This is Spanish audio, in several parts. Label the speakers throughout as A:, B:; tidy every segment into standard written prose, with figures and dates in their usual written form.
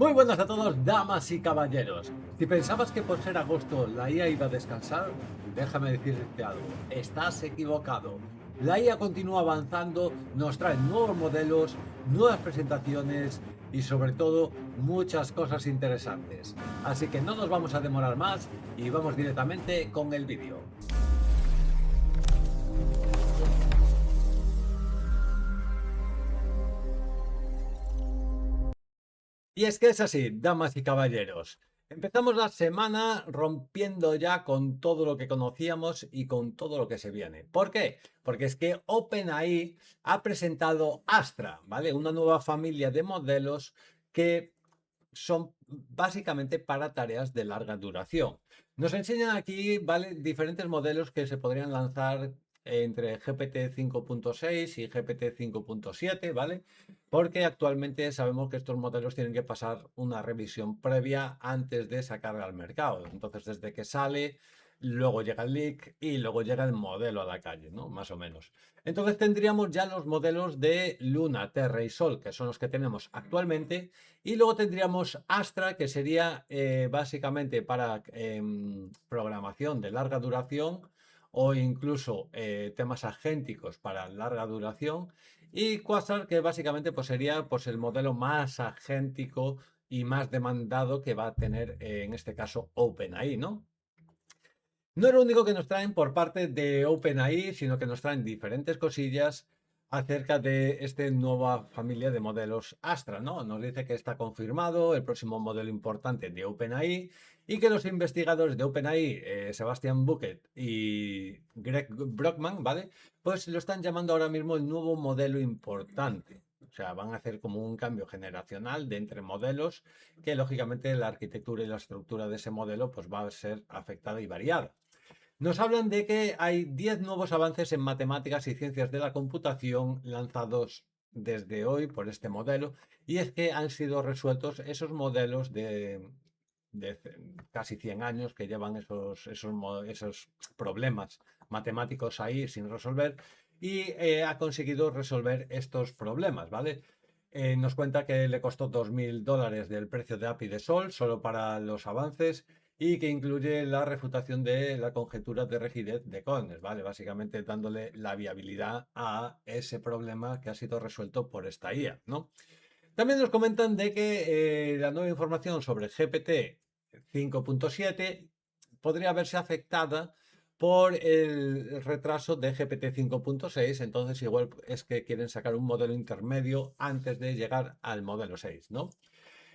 A: Muy buenas a todos, damas y caballeros. Si pensabas que por ser agosto la IA iba a descansar, déjame decirte algo. Estás equivocado. La IA continúa avanzando, nos trae nuevos modelos, nuevas presentaciones y sobre todo muchas cosas interesantes. Así que no nos vamos a demorar más y vamos directamente con el vídeo. Y es que es así, damas y caballeros. Empezamos la semana rompiendo ya con todo lo que conocíamos y con todo lo que se viene. ¿Por qué? Porque es que OpenAI ha presentado Astra, ¿vale? Una nueva familia de modelos que son básicamente para tareas de larga duración. Nos enseñan aquí, ¿vale? Diferentes modelos que se podrían lanzar entre GPT 5.6 y GPT 5.7, ¿vale? Porque actualmente sabemos que estos modelos tienen que pasar una revisión previa antes de sacar al mercado. Entonces, desde que sale, luego llega el leak y luego llega el modelo a la calle, ¿no? Más o menos. Entonces tendríamos ya los modelos de Luna, Terra y Sol, que son los que tenemos actualmente, y luego tendríamos Astra, que sería básicamente para programación de larga duración o incluso temas agénticos para larga duración. Y Quasar, que básicamente pues, sería pues, el modelo más agéntico y más demandado que va a tener en este caso OpenAI, ¿no? No es lo único que nos traen por parte de OpenAI, sino que nos traen diferentes cosillas acerca de esta nueva familia de modelos Astra, ¿no? Nos dice que está confirmado el próximo modelo importante de OpenAI y que los investigadores de OpenAI, Sebastian Bucket y Greg Brockman, ¿vale? Pues lo están llamando ahora mismo el nuevo modelo importante. O sea, van a hacer como un cambio generacional de entre modelos que lógicamente la arquitectura y la estructura de ese modelo pues va a ser afectada y variada. Nos hablan de que hay 10 nuevos avances en matemáticas y ciencias de la computación lanzados desde hoy por este modelo, y es que han sido resueltos esos modelos de casi 100 años que llevan esos problemas matemáticos ahí sin resolver, y ha conseguido resolver estos problemas, ¿vale? Nos cuenta que le costó $2.000 del precio de API de Sol solo para los avances y que incluye la refutación de la conjetura de rigidez de Collins, ¿vale? Básicamente dándole la viabilidad a ese problema que ha sido resuelto por esta IA, ¿no? También nos comentan de que la nueva información sobre GPT 5.7 podría verse afectada por el retraso de GPT 5.6, entonces igual es que quieren sacar un modelo intermedio antes de llegar al modelo 6, ¿no?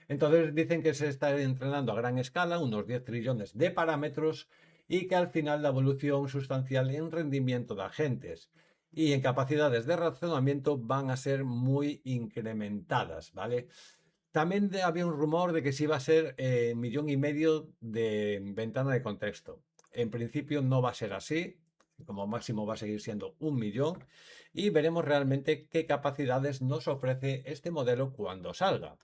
A: Entonces dicen que se está entrenando a gran escala, unos 10 trillones de parámetros, y que al final la evolución sustancial en rendimiento de agentes y en capacidades de razonamiento van a ser muy incrementadas, ¿vale? También había un rumor de que sí iba a ser 1,5 millones de ventana de contexto. En principio no va a ser así, como máximo va a seguir siendo 1 millón, y veremos realmente qué capacidades nos ofrece este modelo cuando salga.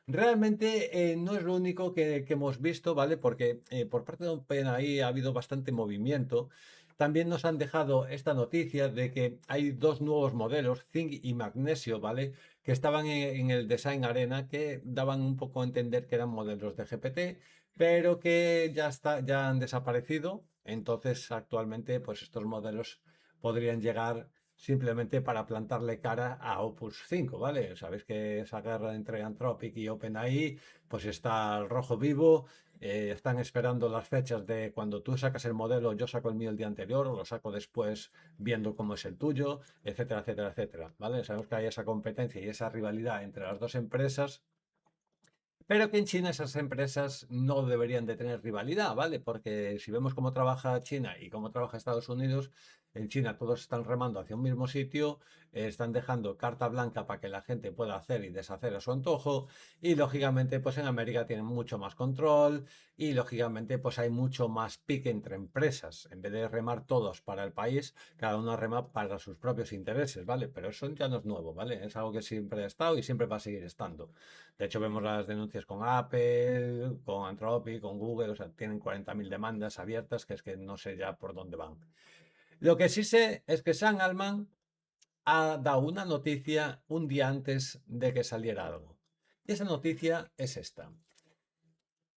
A: Realmente no es lo único que hemos visto, ¿vale? Porque por parte de OpenAI ha habido bastante movimiento. También nos han dejado esta noticia de que hay dos nuevos modelos, Zinc y Magnesio, ¿vale? Que estaban en el Design Arena, que daban un poco a entender que eran modelos de GPT, pero que ya han desaparecido. Entonces, actualmente, pues estos modelos podrían llegar simplemente para plantarle cara a Opus 5, ¿vale? Sabéis que esa guerra entre Anthropic y OpenAI, pues está al rojo vivo, están esperando las fechas de cuando tú sacas el modelo, yo saco el mío el día anterior, o lo saco después viendo cómo es el tuyo, etcétera, etcétera, etcétera, ¿vale? Sabemos que hay esa competencia y esa rivalidad entre las dos empresas, pero que en China esas empresas no deberían de tener rivalidad, ¿vale? Porque si vemos cómo trabaja China y cómo trabaja Estados Unidos, en China todos están remando hacia un mismo sitio, están dejando carta blanca para que la gente pueda hacer y deshacer a su antojo, y lógicamente pues en América tienen mucho más control y lógicamente pues hay mucho más pique entre empresas. En vez de remar todos para el país, cada uno rema para sus propios intereses, ¿vale? Pero eso ya no es nuevo, ¿vale? Es algo que siempre ha estado y siempre va a seguir estando. De hecho, vemos las denuncias con Apple, con Anthropic, con Google, o sea, tienen 40.000 demandas abiertas que es que no sé ya por dónde van. Lo que sí sé es que Sam Altman ha dado una noticia un día antes de que saliera algo. Y esa noticia es esta.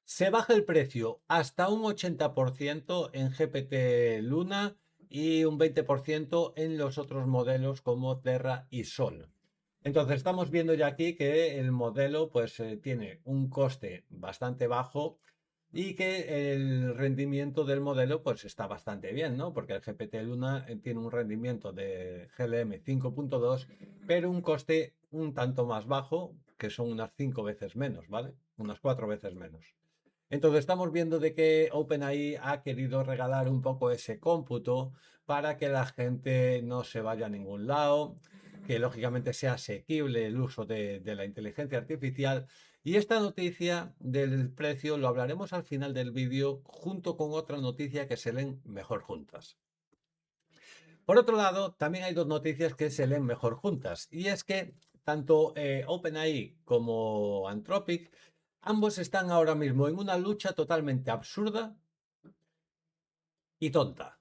A: Se baja el precio hasta un 80% en GPT Luna y un 20% en los otros modelos como Terra y Sol. Entonces estamos viendo ya aquí que el modelo pues tiene un coste bastante bajo y que el rendimiento del modelo pues está bastante bien, ¿no? Porque el GPT Luna tiene un rendimiento de GLM 5.2, pero un coste un tanto más bajo, que son unas 5 veces menos, ¿vale? Unas 4 veces menos. Entonces estamos viendo de que OpenAI ha querido regalar un poco ese cómputo para que la gente no se vaya a ningún lado, que lógicamente sea asequible el uso de la inteligencia artificial. Y esta noticia del precio lo hablaremos al final del vídeo junto con otra noticia que se leen mejor juntas. Por otro lado, también hay dos noticias que se leen mejor juntas. Y es que tanto OpenAI como Anthropic, ambos están ahora mismo en una lucha totalmente absurda y tonta.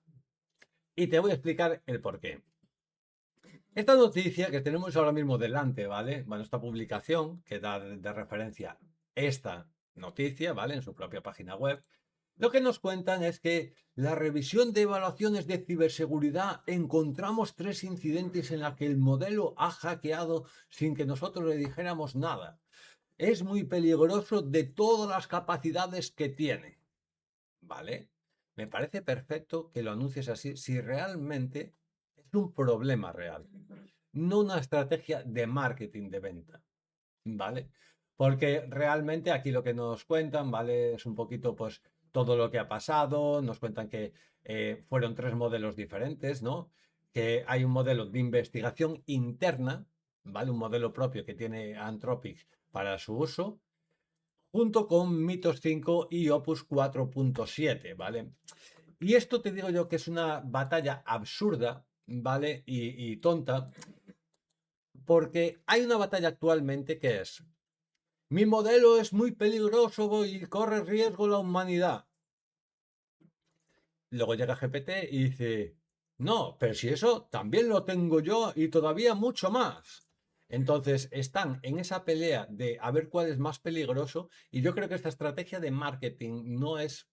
A: Y te voy a explicar el porqué. Esta noticia que tenemos ahora mismo delante, ¿vale? Bueno, esta publicación que da de referencia esta noticia, ¿vale? En su propia página web. Lo que nos cuentan es que la revisión de evaluaciones de ciberseguridad encontramos 3 incidentes en los que el modelo ha hackeado sin que nosotros le dijéramos nada. Es muy peligroso de todas las capacidades que tiene. ¿Vale? Me parece perfecto que lo anuncies así si realmente es un problema real, no una estrategia de marketing de venta. ¿Vale? Porque realmente aquí lo que nos cuentan, ¿vale? Es un poquito, pues, todo lo que ha pasado, nos cuentan que fueron 3 modelos diferentes, ¿no? Que hay un modelo de investigación interna, ¿vale? Un modelo propio que tiene Anthropic para su uso, junto con Mitos 5 y Opus 4.7, ¿vale? Y esto te digo yo que es una batalla absurda, ¿vale? Y tonta, porque hay una batalla actualmente que es: mi modelo es muy peligroso y corre riesgo la humanidad. Luego llega GPT y dice, no, pero si eso también lo tengo yo y todavía mucho más. Entonces están en esa pelea de a ver cuál es más peligroso, y yo creo que esta estrategia de marketing no es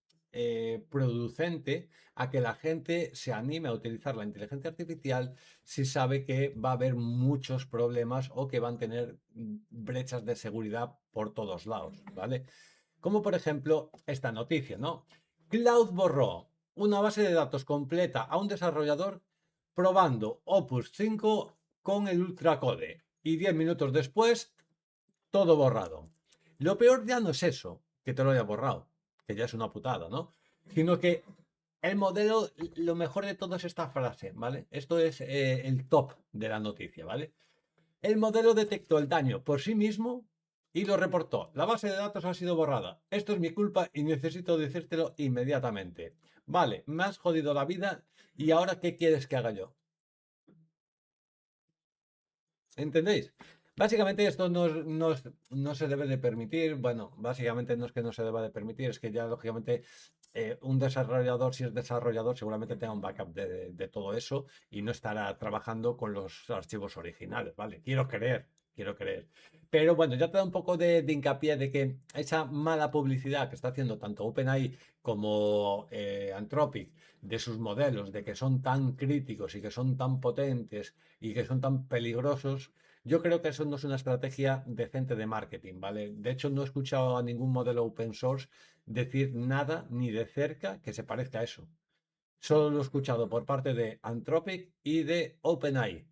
A: producente a que la gente se anime a utilizar la inteligencia artificial si sabe que va a haber muchos problemas o que van a tener brechas de seguridad por todos lados, ¿vale? Como por ejemplo esta noticia, ¿no? Cloud borró una base de datos completa a un desarrollador probando Opus 5 con el ultracode y 10 minutos después todo borrado. Lo peor ya no es eso, que te lo haya borrado, que ya es una putada, ¿no? Sino que el modelo, lo mejor de todo es esta frase, ¿vale? Esto es el top de la noticia, ¿vale? El modelo detectó el daño por sí mismo y lo reportó. La base de datos ha sido borrada. Esto es mi culpa y necesito decírtelo inmediatamente. Vale, me has jodido la vida y ahora ¿qué quieres que haga yo? ¿Entendéis? Básicamente esto no se debe de permitir. Bueno, básicamente no es que no se deba de permitir, es que ya lógicamente un desarrollador, si es desarrollador, seguramente tenga un backup de todo eso y no estará trabajando con los archivos originales, ¿vale? Quiero creer, quiero creer. Pero bueno, ya te da un poco de hincapié de que esa mala publicidad que está haciendo tanto OpenAI como Anthropic de sus modelos, de que son tan críticos y que son tan potentes y que son tan peligrosos, yo creo que eso no es una estrategia decente de marketing, ¿vale? De hecho, no he escuchado a ningún modelo open source decir nada ni de cerca que se parezca a eso. Solo lo he escuchado por parte de Anthropic y de OpenAI,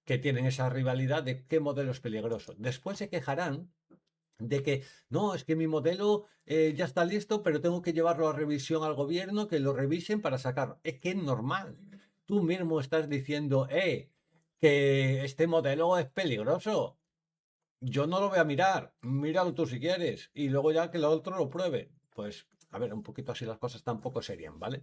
A: que tienen esa rivalidad de qué modelo es peligroso. Después se quejarán de que no, es que mi modelo ya está listo, pero tengo que llevarlo a revisión al gobierno, que lo revisen para sacarlo. Es que es normal. Tú mismo estás diciendo, que este modelo es peligroso. Yo no lo voy a mirar, míralo tú si quieres, y luego ya que el otro lo pruebe. Pues, a ver, un poquito así las cosas tampoco serían, ¿vale?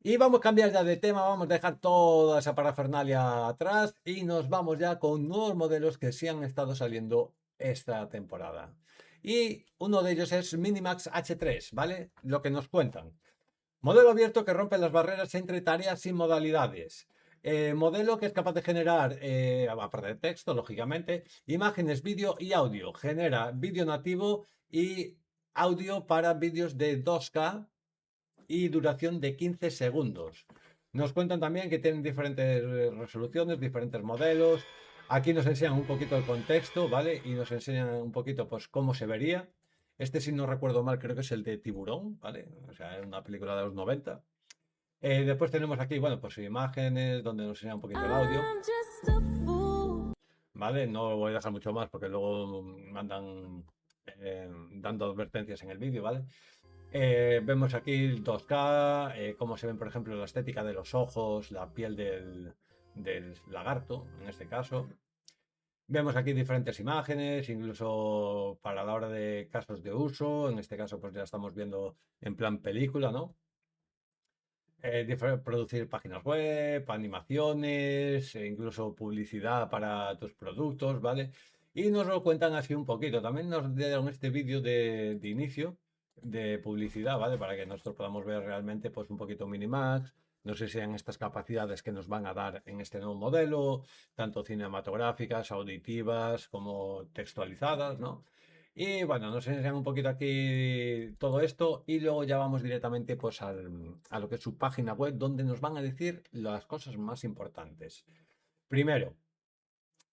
A: Y vamos a cambiar ya de tema, vamos a dejar toda esa parafernalia atrás y nos vamos ya con nuevos modelos que sí han estado saliendo esta temporada. Y uno de ellos es Minimax H3, ¿vale? Lo que nos cuentan. Modelo abierto que rompe las barreras entre tareas y modalidades. Modelo que es capaz de generar, aparte de texto, lógicamente, imágenes, vídeo y audio. Genera vídeo nativo y audio para vídeos de 2K y duración de 15 segundos. Nos cuentan también que tienen diferentes resoluciones, diferentes modelos. Aquí nos enseñan un poquito el contexto, ¿vale? Y nos enseñan un poquito, pues, cómo se vería. Este, si no recuerdo mal, creo que es el de Tiburón, ¿vale? O sea, es una película de los 90. Después tenemos aquí, bueno, pues imágenes donde nos enseña un poquito el audio, ¿vale? No lo voy a dejar mucho más porque luego me andan dando advertencias en el vídeo, ¿vale? Vemos aquí el 2K, cómo se ven, por ejemplo, la estética de los ojos, la piel del lagarto, en este caso. Vemos aquí diferentes imágenes, incluso para la hora de casos de uso. En este caso, pues ya estamos viendo en plan película, ¿no? Producir páginas web, animaciones, e incluso publicidad para tus productos, ¿vale? Y nos lo cuentan así un poquito. También nos dieron este vídeo de inicio de publicidad, ¿vale? Para que nosotros podamos ver realmente pues un poquito Minimax. No sé si sean estas capacidades que nos van a dar en este nuevo modelo, tanto cinematográficas, auditivas como textualizadas, ¿no? Y bueno, nos enseñan un poquito aquí todo esto y luego ya vamos directamente pues a lo que es su página web donde nos van a decir las cosas más importantes. Primero,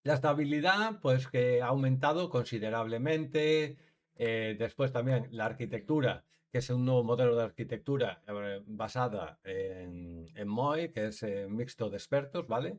A: la estabilidad pues que ha aumentado considerablemente. Después también la arquitectura, que es un nuevo modelo de arquitectura basada en MOE, que es mixto de expertos, ¿vale?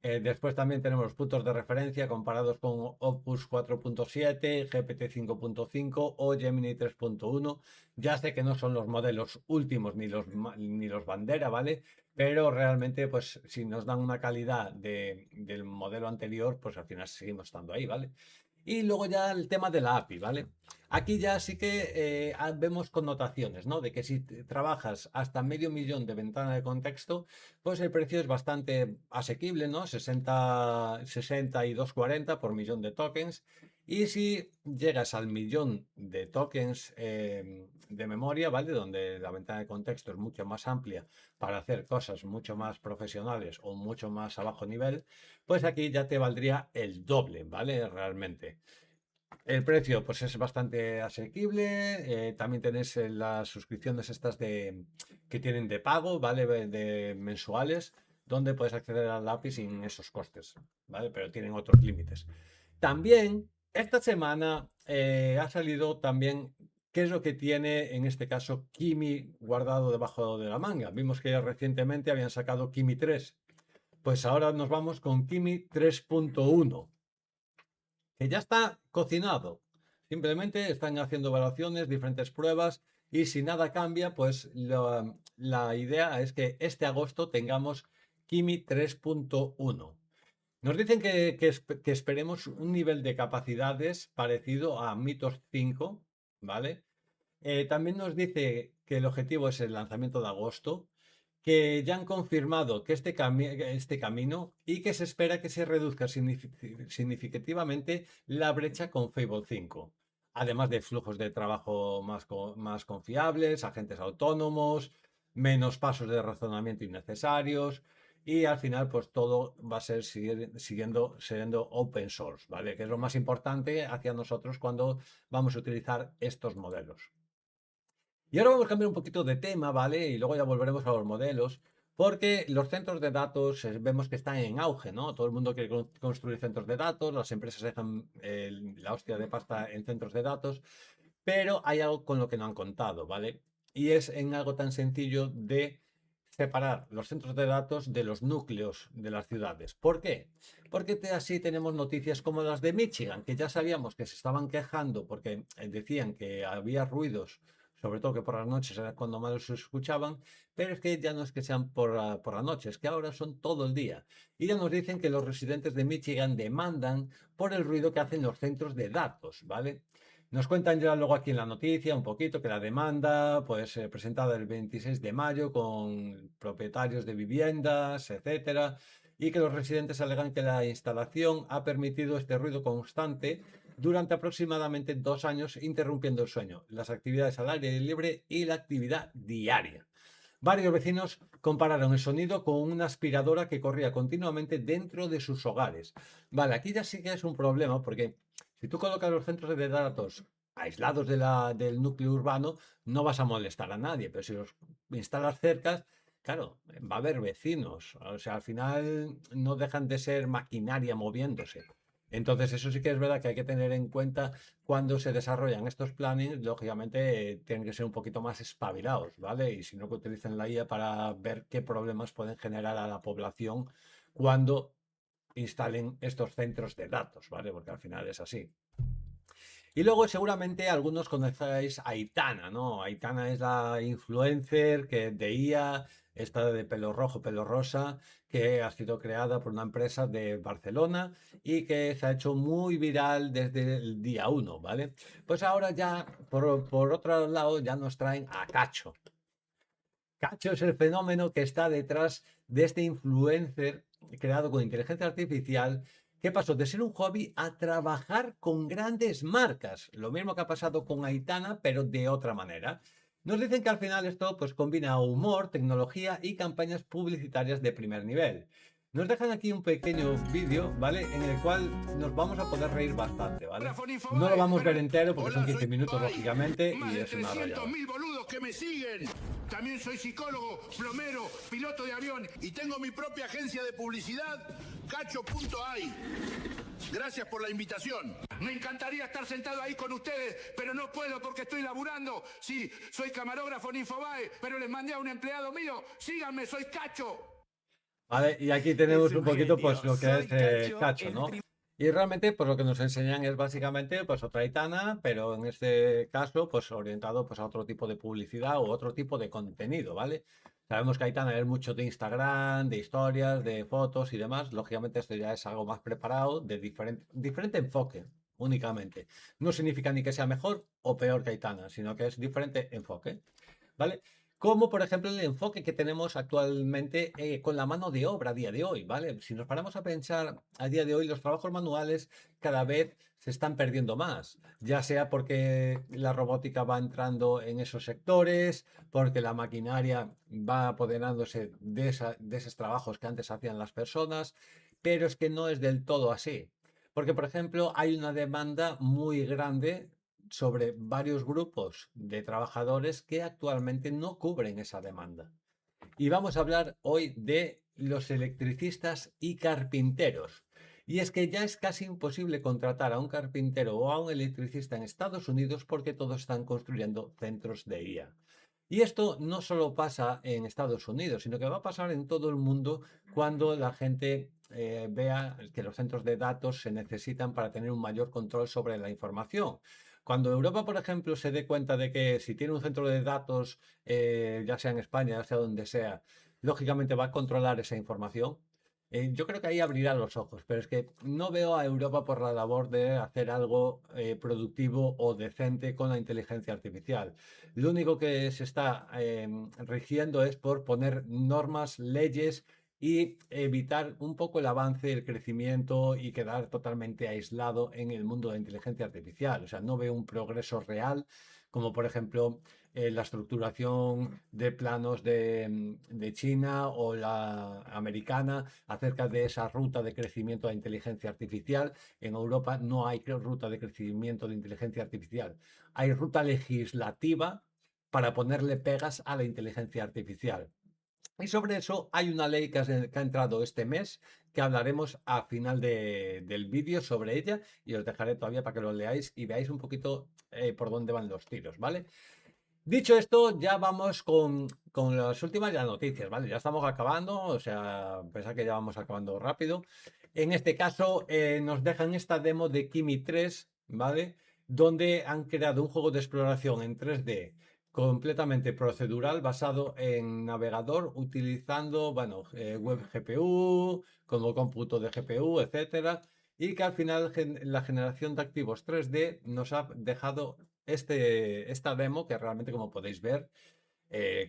A: Después también tenemos los puntos de referencia comparados con Opus 4.7, GPT 5.5 o Gemini 3.1. Ya sé que no son los modelos últimos ni los bandera, ¿vale? Pero realmente, pues si nos dan una calidad del modelo anterior, pues al final seguimos estando ahí, ¿vale? Y luego ya el tema de la API, ¿vale? Aquí ya sí que vemos connotaciones, ¿no? De que si trabajas hasta medio millón de ventana de contexto, pues el precio es bastante asequible, ¿no? 62,40 por millón de tokens. Y si llegas al millón de tokens de memoria, ¿vale? Donde la ventana de contexto es mucho más amplia para hacer cosas mucho más profesionales o mucho más a bajo nivel, pues aquí ya te valdría el doble, ¿vale? Realmente. El precio, pues es bastante asequible. También tenéis las suscripciones estas que tienen de pago, ¿vale? De mensuales, donde puedes acceder al API sin esos costes, ¿vale? Pero tienen otros límites. También, esta semana ha salido también qué es lo que tiene, en este caso, Kimi guardado debajo de la manga. Vimos que recientemente habían sacado Kimi 3. Pues ahora nos vamos con Kimi 3.1, que ya está cocinado. Simplemente están haciendo evaluaciones, diferentes pruebas y si nada cambia, pues la idea es que este agosto tengamos Kimi 3.1. Nos dicen que esperemos un nivel de capacidades parecido a Mythos 5, ¿vale? También nos dice que el objetivo es el lanzamiento de agosto, que ya han confirmado que este camino y que se espera que se reduzca significativamente la brecha con Fable 5. Además de flujos de trabajo más confiables, agentes autónomos, menos pasos de razonamiento innecesarios y al final pues todo va a ser siendo open source, ¿vale? Que es lo más importante hacia nosotros cuando vamos a utilizar estos modelos. Y ahora vamos a cambiar un poquito de tema, ¿vale? Y luego ya volveremos a los modelos, porque los centros de datos vemos que están en auge, ¿no? Todo el mundo quiere construir centros de datos, las empresas dejan la hostia de pasta en centros de datos, pero hay algo con lo que no han contado, ¿vale? Y es en algo tan sencillo de separar los centros de datos de los núcleos de las ciudades. ¿Por qué? Porque así tenemos noticias como las de Michigan, que ya sabíamos que se estaban quejando porque decían que había ruidos, sobre todo que por las noches era cuando más se escuchaban, pero es que ya no es que sean por la noche, es que ahora son todo el día. Y ya nos dicen que los residentes de Michigan demandan por el ruido que hacen los centros de datos, ¿vale? Nos cuentan ya luego aquí en la noticia un poquito que la demanda, pues presentada el 26 de mayo con propietarios de viviendas, etcétera, y que los residentes alegan que la instalación ha permitido este ruido constante durante aproximadamente 2 años, interrumpiendo el sueño, las actividades al aire libre y la actividad diaria. Varios vecinos compararon el sonido con una aspiradora que corría continuamente dentro de sus hogares. Vale, aquí ya sí que es un problema porque si tú colocas los centros de datos aislados del núcleo urbano, no vas a molestar a nadie, pero si los instalas cerca, claro, va a haber vecinos. O sea, al final no dejan de ser maquinaria moviéndose. Entonces, eso sí que es verdad que hay que tener en cuenta cuando se desarrollan estos plannings, lógicamente tienen que ser un poquito más espabilados, ¿vale? Y si no, que utilicen la IA para ver qué problemas pueden generar a la población cuando instalen estos centros de datos, ¿vale? Porque al final es así. Y luego seguramente algunos conocéis a Aitana, ¿no? Aitana es la influencer que de IA, esta de pelo rojo, pelo rosa, que ha sido creada por una empresa de Barcelona y que se ha hecho muy viral desde el día uno, ¿vale? Pues ahora ya, por otro lado, ya nos traen a Cacho. Cacho es el fenómeno que está detrás de este influencer creado con inteligencia artificial que pasó de ser un hobby a trabajar con grandes marcas. Lo mismo que ha pasado con Aitana, pero de otra manera. Nos dicen que al final esto pues combina humor, tecnología y campañas publicitarias de primer nivel. Nos dejan aquí un pequeño vídeo, ¿vale? En el cual nos vamos a poder reír bastante, ¿vale? No lo vamos a ver entero porque son 15 minutos, lógicamente, y es una rayada.
B: Boludos que me siguen. También soy psicólogo, plomero, piloto de avión y tengo mi propia agencia de publicidad, cacho.ai. Gracias por la invitación. Me encantaría estar sentado ahí con ustedes, pero no puedo porque estoy laburando. Sí, soy camarógrafo en Infobae, pero les mandé a un empleado mío. Síganme, soy Cacho.
A: Vale, y aquí tenemos un poquito pues lo que es Cacho, ¿no? Y realmente pues lo que nos enseñan es básicamente pues otra Aitana, pero en este caso pues orientado pues a otro tipo de publicidad o otro tipo de contenido, ¿vale? Sabemos que Aitana es mucho de Instagram, de historias, de fotos y demás. Lógicamente esto ya es algo más preparado, de diferente enfoque únicamente. No significa ni que sea mejor o peor que Aitana, sino que es diferente enfoque, ¿vale? Como por ejemplo el enfoque que tenemos actualmente con la mano de obra a día de hoy, ¿vale? Si nos paramos a pensar a día de hoy, los trabajos manuales cada vez se están perdiendo más, ya sea porque la robótica va entrando en esos sectores, porque la maquinaria va apoderándose de esos trabajos que antes hacían las personas, pero es que no es del todo así. Porque, por ejemplo, hay una demanda muy grande sobre varios grupos de trabajadores que actualmente no cubren esa demanda. Y vamos a hablar hoy de los electricistas y carpinteros. Y es que ya es casi imposible contratar a un carpintero o a un electricista en Estados Unidos porque todos están construyendo centros de IA. Y esto no solo pasa en Estados Unidos, sino que va a pasar en todo el mundo cuando la gente vea que los centros de datos se necesitan para tener un mayor control sobre la información. Cuando Europa, por ejemplo, se dé cuenta de que si tiene un centro de datos, ya sea en España, ya sea donde sea, lógicamente va a controlar esa información. Yo creo que ahí abrirá los ojos, pero es que no veo a Europa por la labor de hacer algo productivo o decente con la inteligencia artificial. Lo único que se está rigiendo es por poner normas, leyes y evitar un poco el avance, el crecimiento y quedar totalmente aislado en el mundo de la inteligencia artificial. O sea, no veo un progreso real, como por ejemplo la estructuración de planos de China o la americana acerca de esa ruta de crecimiento de la inteligencia artificial. En Europa no hay ruta de crecimiento de inteligencia artificial. Hay ruta legislativa para ponerle pegas a la inteligencia artificial. Y sobre eso hay una ley que ha entrado este mes que hablaremos a final del vídeo sobre ella y os dejaré todavía para que lo leáis y veáis un poquito por dónde van los tiros, ¿vale? Dicho esto, ya vamos con las últimas ya noticias, ¿vale? Ya estamos acabando, o sea, pensad que ya vamos acabando rápido. En este caso, nos dejan esta demo de Kimi 3, ¿vale? Donde han creado un juego de exploración en 3D completamente procedural basado en navegador utilizando, bueno, web GPU, como cómputo de GPU, etcétera, y que al final la generación de activos 3D nos ha dejado esta demo que realmente, como podéis ver,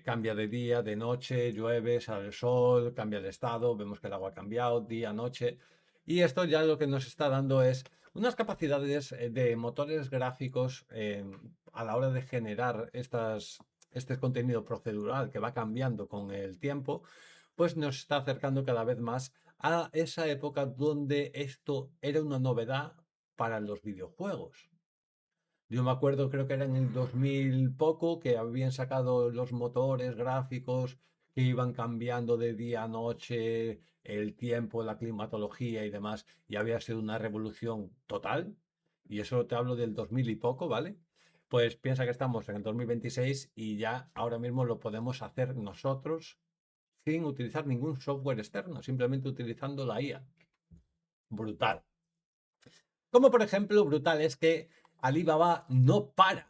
A: cambia de día, de noche, llueve, sale el sol, cambia el estado, vemos que el agua ha cambiado, día, noche. Y esto ya lo que nos está dando es unas capacidades de motores gráficos a la hora de generar este contenido procedural que va cambiando con el tiempo, pues nos está acercando cada vez más a esa época donde esto era una novedad para los videojuegos. Yo me acuerdo, creo que era en el 2000 poco, que habían sacado los motores gráficos que iban cambiando de día a noche, el tiempo, la climatología y demás, y había sido una revolución total. Y eso te hablo del 2000 y poco, ¿vale? Pues piensa que estamos en el 2026 y ya ahora mismo lo podemos hacer nosotros sin utilizar ningún software externo, simplemente utilizando la IA. Brutal. Como por ejemplo, brutal es que Alibaba no para.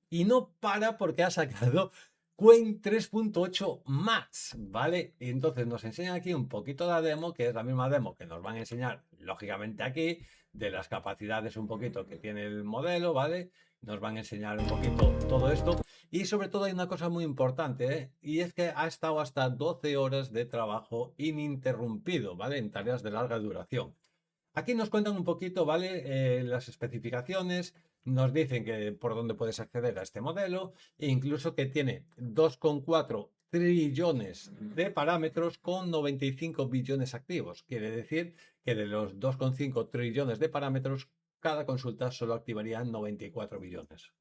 A: Y no para porque ha sacado Qwen 3.8 Max, ¿vale? Y entonces nos enseñan aquí un poquito la demo, que es la misma demo que nos van a enseñar, lógicamente aquí, de las capacidades un poquito que tiene el modelo, ¿vale? Nos van a enseñar un poquito todo esto. Y sobre todo hay una cosa muy importante, ¿eh? Y es que ha estado hasta 12 horas de trabajo ininterrumpido, ¿vale? En tareas de larga duración. Aquí nos cuentan un poquito, ¿vale? Las especificaciones, nos dicen que por dónde puedes acceder a este modelo e incluso que tiene 2,4 trillones de parámetros con 95 billones activos. Quiere decir que de los 2,5 trillones de parámetros, cada consulta solo activaría 94 billones.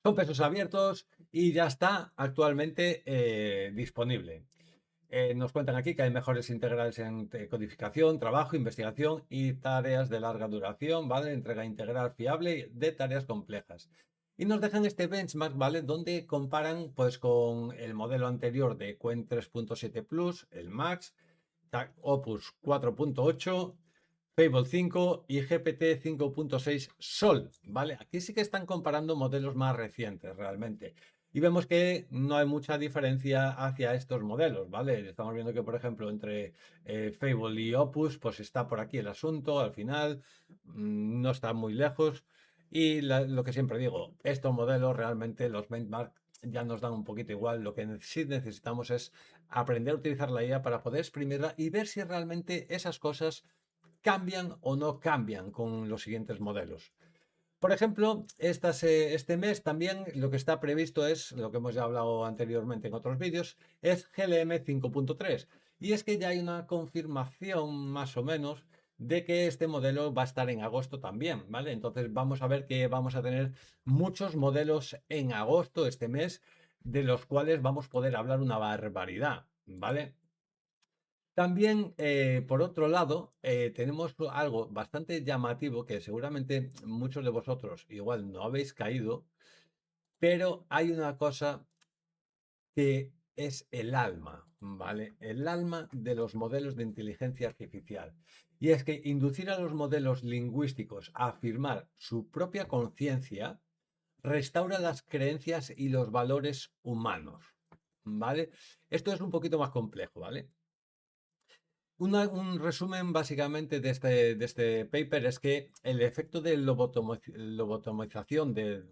A: Son pesos abiertos y ya está actualmente disponible. Nos cuentan aquí que hay mejores integrales en codificación, trabajo, investigación y tareas de larga duración, ¿vale? Entrega integral fiable de tareas complejas. Y nos dejan este benchmark, ¿vale? Donde comparan pues con el modelo anterior de Qwen 3.7 Plus, el Max, Opus 4.8, Fable 5 y GPT 5.6 Sol, ¿vale? Aquí sí que están comparando modelos más recientes realmente. Y vemos que no hay mucha diferencia hacia estos modelos, ¿vale? Estamos viendo que, por ejemplo, entre Fable y Opus, pues está por aquí el asunto, al final no está muy lejos. Y lo que siempre digo, estos modelos realmente, los benchmark, ya nos dan un poquito igual. Lo que sí necesitamos es aprender a utilizar la IA para poder exprimirla y ver si realmente esas cosas cambian o no cambian con los siguientes modelos. Por ejemplo, este mes también lo que está previsto es, lo que hemos ya hablado anteriormente en otros vídeos, es GLM 5.3. Y es que ya hay una confirmación más o menos de que este modelo va a estar en agosto también, ¿vale? Entonces vamos a ver que vamos a tener muchos modelos en agosto este mes, de los cuales vamos a poder hablar una barbaridad, ¿vale? También, por otro lado, tenemos algo bastante llamativo que seguramente muchos de vosotros igual no habéis caído, pero hay una cosa que es el alma, ¿vale? El alma de los modelos de inteligencia artificial. Y es que inducir a los modelos lingüísticos a afirmar su propia conciencia restaura las creencias y los valores humanos, ¿vale? Esto es un poquito más complejo, ¿vale? Un resumen básicamente de este paper es que el efecto de lobotomización, de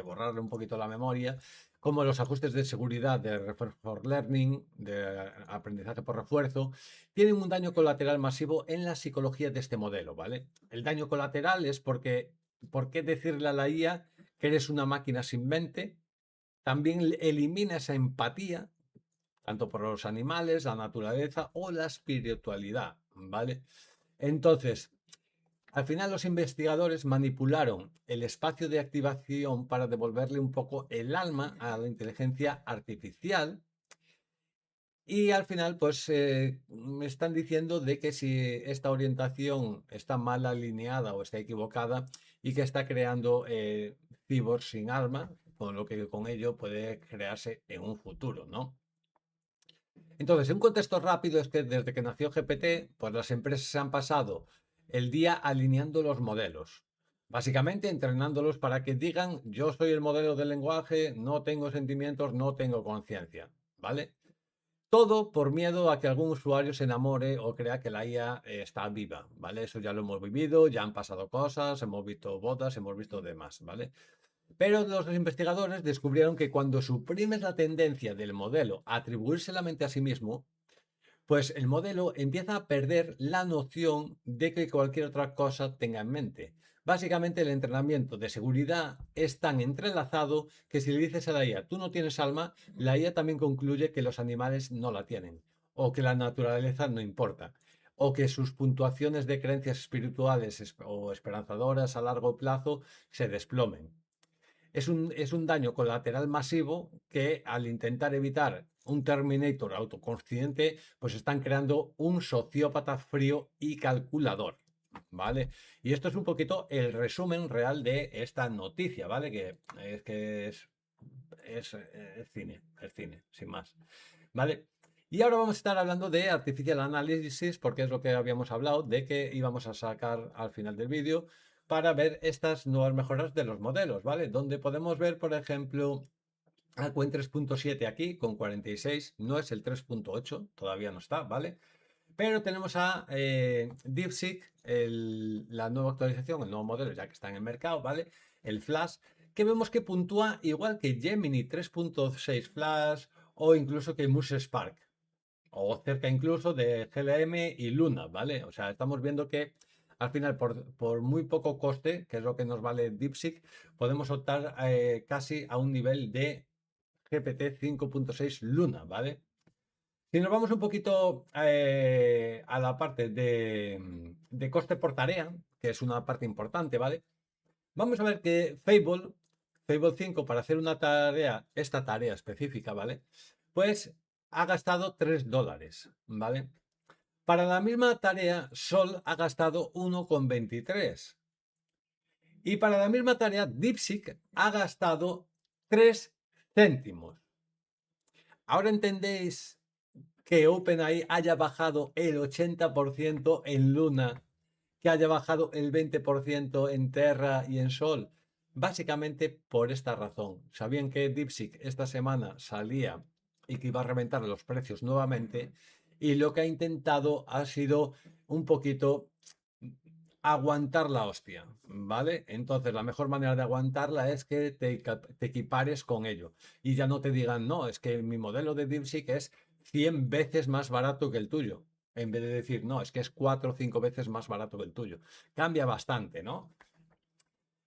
A: borrarle un poquito la memoria, como los ajustes de seguridad de reinforcement learning, de aprendizaje por refuerzo, tienen un daño colateral masivo en la psicología de este modelo, ¿vale? El daño colateral es porque, ¿por qué decirle a la IA que eres una máquina sin mente? También elimina esa empatía tanto por los animales, la naturaleza o la espiritualidad, ¿vale? Entonces, al final los investigadores manipularon el espacio de activación para devolverle un poco el alma a la inteligencia artificial y al final pues me están diciendo de que si esta orientación está mal alineada o está equivocada y que está creando cyborgs sin alma, con lo que con ello puede crearse en un futuro, ¿no? Entonces, un contexto rápido es que desde que nació GPT, pues las empresas se han pasado el día alineando los modelos. Básicamente entrenándolos para que digan, yo soy el modelo del lenguaje, no tengo sentimientos, no tengo conciencia, ¿vale? Todo por miedo a que algún usuario se enamore o crea que la IA está viva, ¿vale? Eso ya lo hemos vivido, ya han pasado cosas, hemos visto bodas, hemos visto demás, ¿vale? Pero los investigadores descubrieron que cuando suprimes la tendencia del modelo a atribuirse la mente a sí mismo, pues el modelo empieza a perder la noción de que cualquier otra cosa tenga en mente. Básicamente el entrenamiento de seguridad es tan entrelazado que si le dices a la IA, tú no tienes alma, la IA también concluye que los animales no la tienen, o que la naturaleza no importa, o que sus puntuaciones de creencias espirituales o esperanzadoras a largo plazo se desplomen. Es un daño colateral masivo que al intentar evitar un Terminator autoconsciente, pues están creando un sociópata frío y calculador, ¿vale? Y esto es un poquito el resumen real de esta noticia, ¿vale? Es cine, sin más, ¿vale? Y ahora vamos a estar hablando de Artificial Analysis, porque es lo que habíamos hablado, de que íbamos a sacar al final del vídeo para ver estas nuevas mejoras de los modelos, ¿vale? Donde podemos ver, por ejemplo, a Qwen 3.7 aquí con 46, no es el 3.8, todavía no está, ¿vale? Pero tenemos a DeepSeek, la nueva actualización, el nuevo modelo ya que está en el mercado, ¿vale? El Flash, que vemos que puntúa igual que Gemini 3.6 Flash o incluso que Muse Spark, o cerca incluso de GLM y Luna, ¿vale? O sea, estamos viendo que al final, por muy poco coste, que es lo que nos vale DeepSeek, podemos optar casi a un nivel de GPT 5.6 Luna, ¿vale? Si nos vamos un poquito a la parte de coste por tarea, que es una parte importante, ¿vale? Vamos a ver que Fable 5, para hacer una tarea, esta tarea específica, ¿vale? Pues ha gastado $3, ¿vale? Para la misma tarea, Sol ha gastado 1,23. Y para la misma tarea, DeepSeek ha gastado 3 céntimos. Ahora entendéis que OpenAI haya bajado el 80% en Luna, que haya bajado el 20% en Terra y en Sol. Básicamente por esta razón. Sabían que DeepSeek esta semana salía y que iba a reventar los precios nuevamente, y lo que ha intentado ha sido un poquito aguantar la hostia, ¿vale? Entonces la mejor manera de aguantarla es que te equipares con ello y ya no te digan, no, es que mi modelo de DeepSeek es 100 veces más barato que el tuyo, en vez de decir, no, es que es 4 o 5 veces más barato que el tuyo. Cambia bastante, ¿no?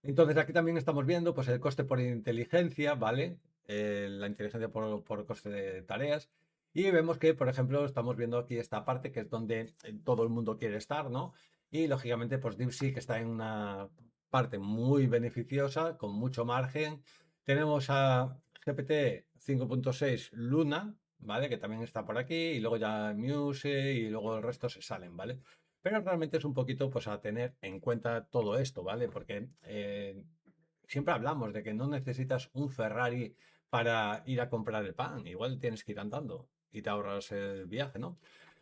A: Entonces aquí también estamos viendo pues el coste por inteligencia, ¿vale? La inteligencia por coste de tareas. Y vemos que, por ejemplo, estamos viendo aquí esta parte que es donde todo el mundo quiere estar, ¿no? Y lógicamente, pues DeepSeek está en una parte muy beneficiosa, con mucho margen. Tenemos a GPT 5.6 Luna, ¿vale? Que también está por aquí. Y luego ya Muse y luego el resto se salen, ¿vale? Pero realmente es un poquito pues a tener en cuenta todo esto, ¿vale? Porque siempre hablamos de que no necesitas un Ferrari para ir a comprar el pan, igual tienes que ir andando y te ahorras el viaje, ¿no?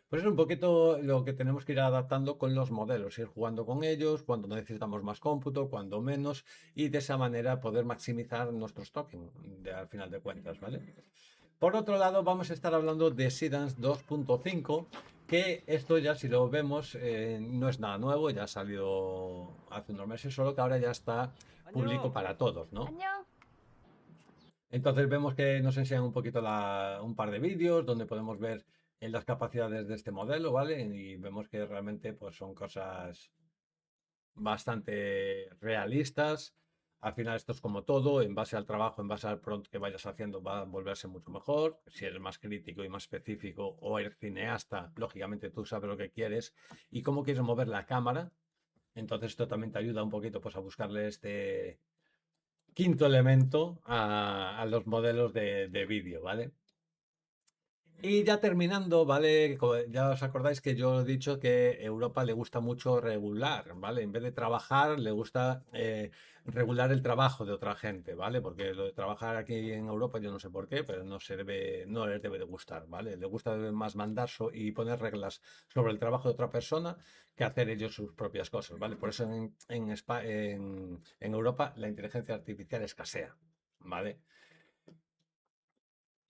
A: Pues es un poquito lo que tenemos que ir adaptando con los modelos, ir jugando con ellos, cuando necesitamos más cómputo, cuando menos, y de esa manera poder maximizar nuestros tokens al final de cuentas, ¿vale? Por otro lado, vamos a estar hablando de Seedance 2.5, que esto ya si lo vemos no es nada nuevo, ya ha salido hace unos meses, solo que ahora ya está público para todos, ¿no?
C: 안녕.
A: Entonces vemos que nos enseñan un poquito un par de vídeos donde podemos ver las capacidades de este modelo, ¿vale? Y vemos que realmente pues, son cosas bastante realistas. Al final esto es como todo, en base al trabajo, en base al prompt que vayas haciendo va a volverse mucho mejor. Si eres más crítico y más específico o eres cineasta, lógicamente tú sabes lo que quieres y cómo quieres mover la cámara. Entonces esto también te ayuda un poquito pues, a buscarle este quinto elemento a los modelos de vídeo, ¿vale? Y ya terminando, ¿vale? Ya os acordáis que yo he dicho que a Europa le gusta mucho regular, ¿vale? En vez de trabajar, le gusta regular el trabajo de otra gente, ¿vale? Porque lo de trabajar aquí en Europa, yo no sé por qué, pero no les debe de gustar, ¿vale? Le gusta más mandar y poner reglas sobre el trabajo de otra persona que hacer ellos sus propias cosas, ¿vale? Por eso en Europa la inteligencia artificial escasea, ¿vale?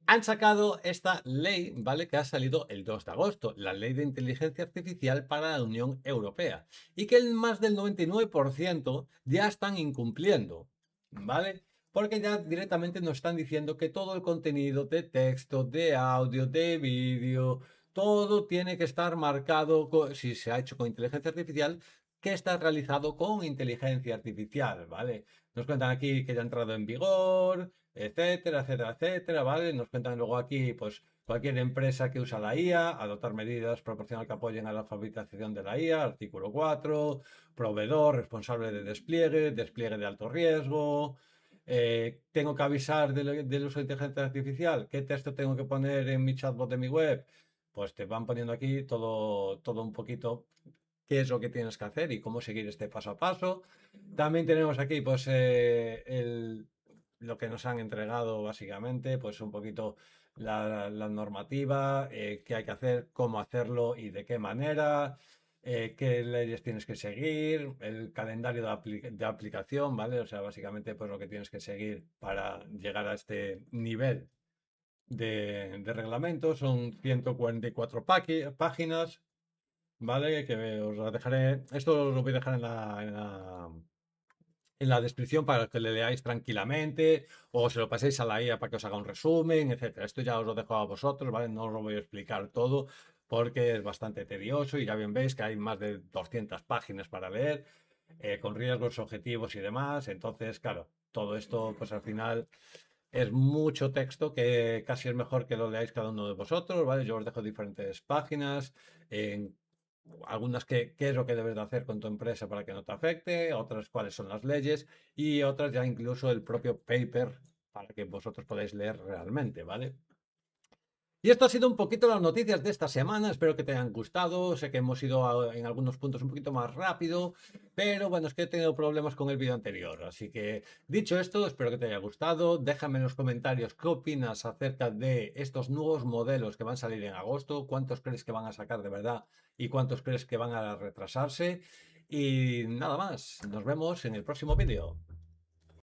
A: Han sacado esta ley, ¿vale? Que ha salido el 2 de agosto, la Ley de Inteligencia Artificial para la Unión Europea, y que el más del 99% ya están incumpliendo, ¿vale? Porque ya directamente nos están diciendo que todo el contenido de texto, de audio, de vídeo, todo tiene que estar marcado, si se ha hecho con inteligencia artificial, que está realizado con inteligencia artificial, ¿vale? Nos cuentan aquí que ya ha entrado en vigor, etcétera, etcétera, etcétera, ¿vale? Nos cuentan luego aquí, pues, cualquier empresa que usa la IA, adoptar medidas proporcional que apoyen a la alfabetización de la IA, artículo 4, proveedor responsable de despliegue, despliegue de alto riesgo. Tengo que avisar del uso de inteligencia artificial. ¿Qué texto tengo que poner en mi chatbot de mi web? Pues te van poniendo aquí todo un poquito qué es lo que tienes que hacer y cómo seguir este paso a paso. También tenemos aquí, pues, lo que nos han entregado básicamente, pues un poquito la normativa, qué hay que hacer, cómo hacerlo y de qué manera, qué leyes tienes que seguir, el calendario de aplicación, ¿vale? O sea, básicamente, pues lo que tienes que seguir para llegar a este nivel de reglamento. Son 144 páginas, ¿vale? Que os la dejaré. Esto os lo voy a dejar en la descripción para que le leáis tranquilamente o se lo paséis a la IA para que os haga un resumen, etcétera. Esto ya os lo dejo a vosotros, ¿vale? No os lo voy a explicar todo porque es bastante tedioso y ya bien veis que hay más de 200 páginas para leer, con riesgos, objetivos y demás. Entonces, claro, todo esto, pues al final es mucho texto que casi es mejor que lo leáis cada uno de vosotros, ¿vale? Yo os dejo diferentes páginas, en algunas qué es lo que debes de hacer con tu empresa para que no te afecte, otras cuáles son las leyes y otras ya incluso el propio paper para que vosotros podáis leer realmente, ¿vale? Y esto ha sido un poquito las noticias de esta semana, espero que te hayan gustado, sé que hemos ido en algunos puntos un poquito más rápido, pero bueno, es que he tenido problemas con el vídeo anterior, así que dicho esto, espero que te haya gustado, déjame en los comentarios qué opinas acerca de estos nuevos modelos que van a salir en agosto, cuántos crees que van a sacar de verdad y cuántos crees que van a retrasarse, y nada más, nos vemos en el próximo vídeo.